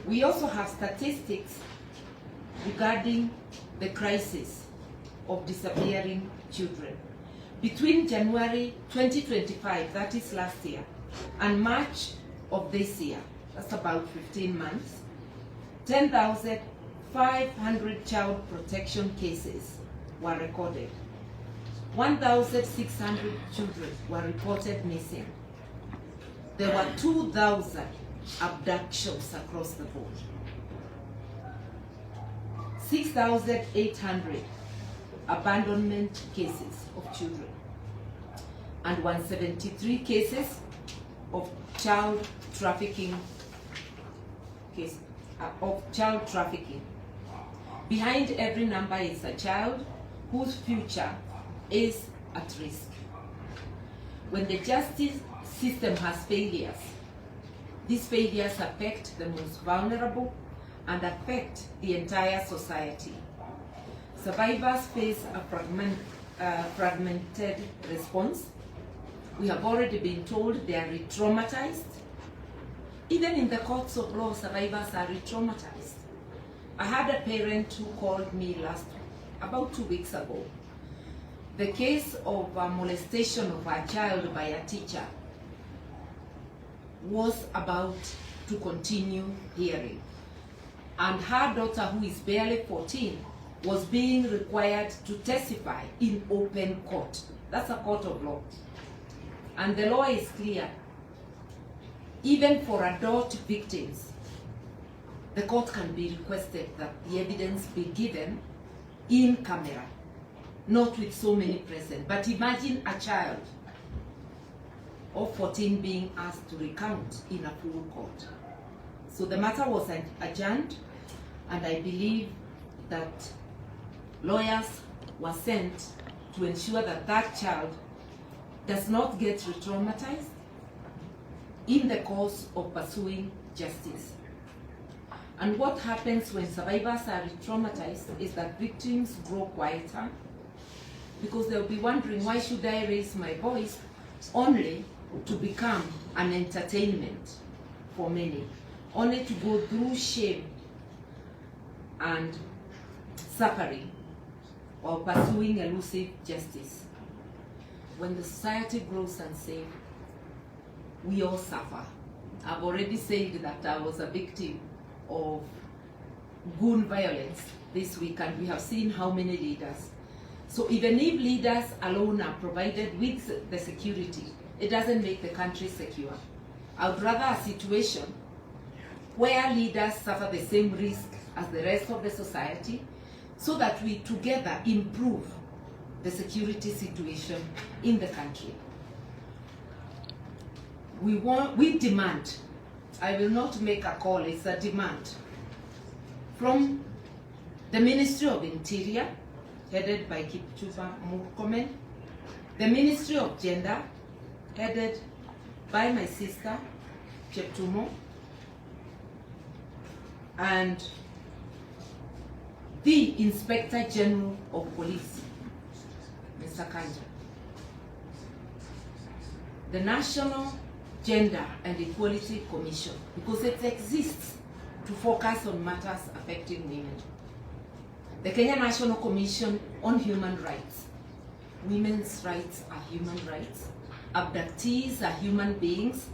We also have statistics regarding the crisis of disappearing children. Between January 2025, that is last year, and March of this year, that's about 15 months, 10,500 child protection cases were recorded. 1,600 children were reported missing. There were 2,000 abductions across the board. 6,800 abandonment cases of children, and 173 cases of child trafficking Behind every number is a child whose future is at risk. When the justice system has failures, these failures affect the most vulnerable and affect the entire society. Survivors face a fragmented response. We have already been told they are re-traumatized. Even in the courts of law, survivors are re-traumatized. I had a parent who called me about 2 weeks ago. The case of molestation of a child by a teacher was about to continue hearing. And her daughter, who is barely 14, was being required to testify in open court. That's a court of law. And the law is clear. Even for adult victims, the court can be requested that the evidence be given in camera, not with so many present. But imagine a child of 14 being asked to recount in a full court. So the matter was adjourned, and I believe that lawyers were sent to ensure that that child does not get re-traumatized in the course of pursuing justice. And what happens when survivors are re-traumatized is that victims grow quieter, because they'll be wondering, why should I raise my voice, only to become an entertainment for many, only to go through shame and suffering while pursuing elusive justice. When the society grows unsafe, we all suffer. I've already said that I was a victim of goon violence this week, and we have seen how many leaders. So even if leaders alone are provided with the security, it doesn't make the country secure. I would rather a situation where leaders suffer the same risk as the rest of the society, so that we together improve the security situation in the country. We demand, I will not make a call, it's a demand, from the Ministry of Interior, headed by Kipchumba Murkomen, the Ministry of Gender, headed by my sister, Cheptumo, and the Inspector General of Police, Mr. Kanja. The National Gender and Equality Commission, because it exists to focus on matters affecting women. The Kenya National Commission on Human Rights. Women's rights are human rights. Abductees are human beings,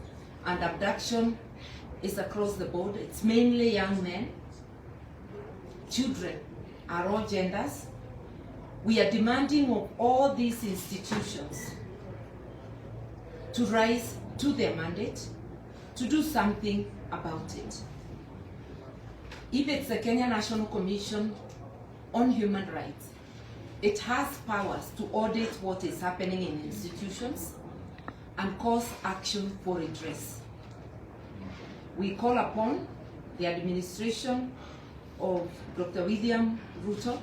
and abduction is across the board. It's mainly young men. Children are all genders. We are demanding of all these institutions to rise to their mandate, to do something about it. If it's the Kenya National Commission on Human Rights, it has powers to audit what is happening in institutions and cause action for redress. We call upon the administration of Dr. William Ruto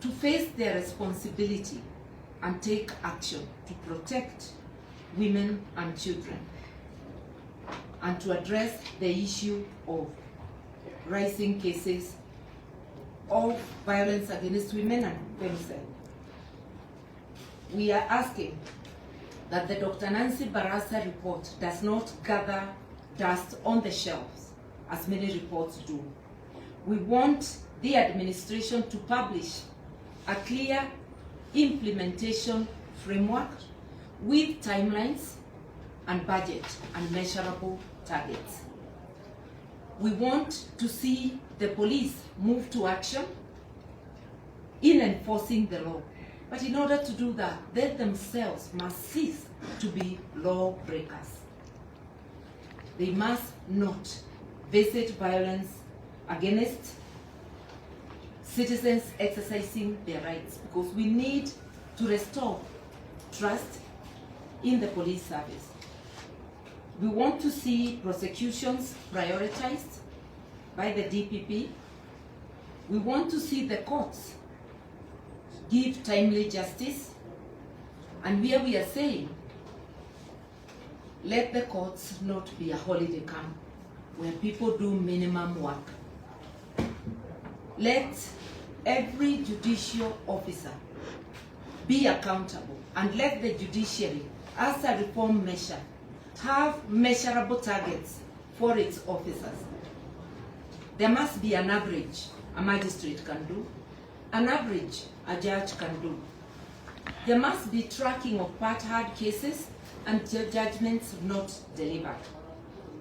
to face their responsibility and take action to protect women and children, and to address the issue of rising cases of violence against women and femicide. We are asking that the Dr. Nancy Barasa report does not gather dust on the shelves as many reports do. We want the administration to publish a clear implementation framework with timelines and budget and measurable targets. We want to see the police move to action in enforcing the law. But in order to do that, they themselves must cease to be lawbreakers. They must not visit violence against citizens exercising their rights, because we need to restore trust in the police service. We want to see prosecutions prioritized by the DPP. We want to see the courts give timely justice, and where we are saying, let the courts not be a holiday camp where people do minimum work. Let every judicial officer be accountable, and let the judiciary, as a reform measure, have measurable targets for its officers. There must be an average a magistrate can do, an average a judge can do. There must be tracking of part-heard cases and judgments not delivered.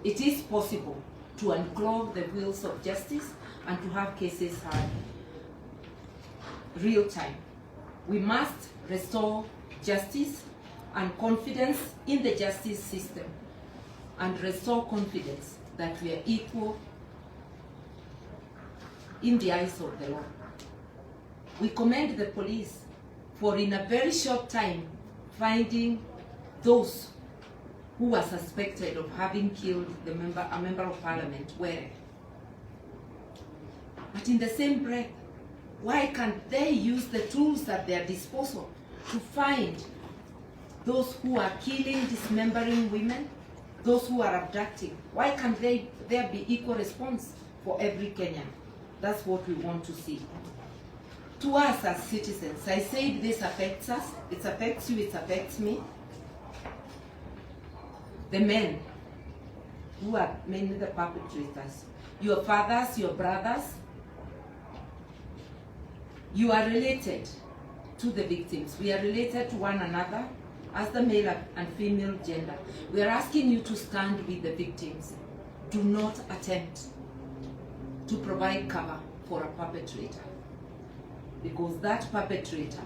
It is possible to unclog the wheels of justice and to have cases heard real time. We must restore justice and confidence in the justice system, and restore confidence that we are equal in the eyes of the law. We commend the police for, in a very short time, finding those who were suspected of having killed a member of parliament, Were. But in the same breath, why can't they use the tools at their disposal to find those who are killing, dismembering women, those who are abducting? Why can't there be equal response for every Kenyan? That's what we want to see. To us as citizens, I said this affects us, it affects you, it affects me. The men who are mainly the perpetrators, your fathers, your brothers, you are related to the victims. We are related to one another as the male and female gender. We are asking you to stand with the victims. Do not attempt to provide cover for a perpetrator, because that perpetrator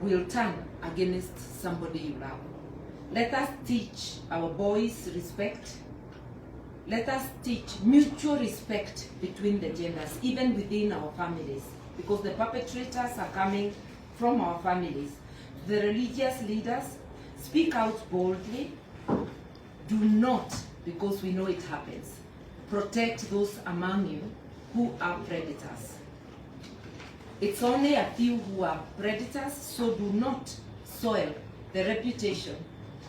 will turn against somebody you love. Let us teach our boys respect. Let us teach mutual respect between the genders, even within our families, because the perpetrators are coming from our families. The religious leaders, speak out boldly. Do not, because we know it happens, protect those among you who are predators. It's only a few who are predators, so do not soil the reputation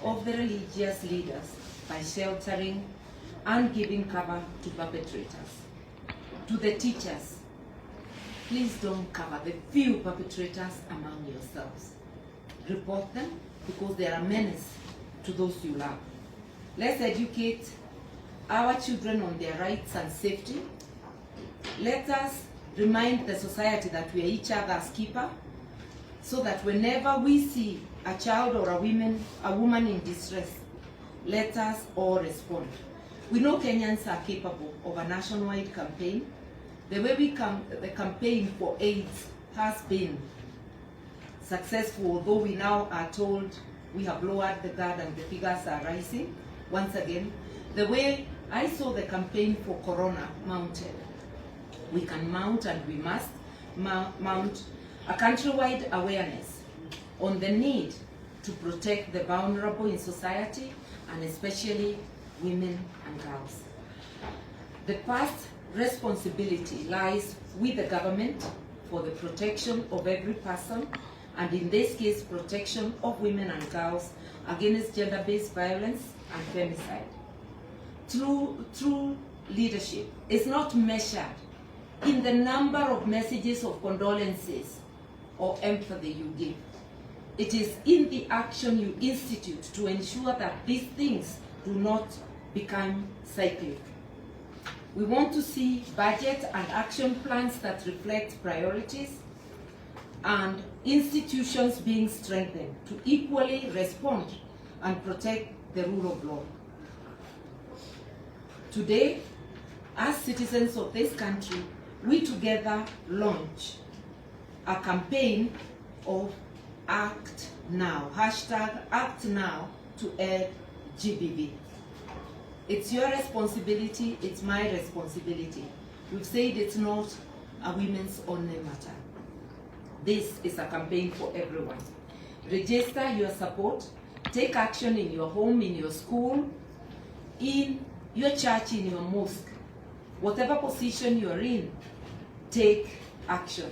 of the religious leaders by sheltering and giving cover to perpetrators. To the teachers, please don't cover the few perpetrators among yourselves. Report them, because they are a menace to those you love. Let's educate our children on their rights and safety. Let us remind the society that we are each other's keeper, so that whenever we see a child or a woman in distress, let us all respond. We know Kenyans are capable of a nationwide campaign. The way the campaign for AIDS has been successful, although we now are told we have lowered the guard and the figures are rising once again. The way I saw the campaign for Corona mounted, we can mount, and we must mount a countrywide awareness on the need to protect the vulnerable in society, and especially women and girls. The first responsibility lies with the government for the protection of every person, and in this case, protection of women and girls against gender-based violence and femicide. True leadership is not measured in the number of messages of condolences or empathy you give. It is in the action you institute to ensure that these things do not become cyclic. We want to see budget and action plans that reflect priorities and institutions being strengthened to equally respond and protect the rule of law. Today, as citizens of this country, we together launch a campaign of Act Now, hashtag Act Now to end GBV. It's your responsibility, it's my responsibility. We've said it's not a women's only matter. This is a campaign for everyone. Register your support, take action in your home, in your school, in your church, in your mosque. Whatever position you're in, take action.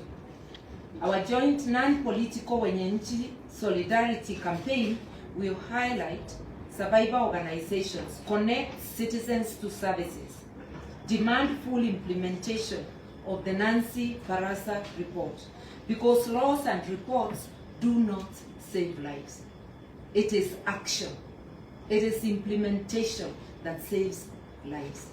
Our joint non-political Wenyenchi Solidarity campaign will highlight survivor organizations, connect citizens to services, demand full implementation of the Nancy Barasa report, because laws and reports do not save lives. It is action. It is implementation that saves lives.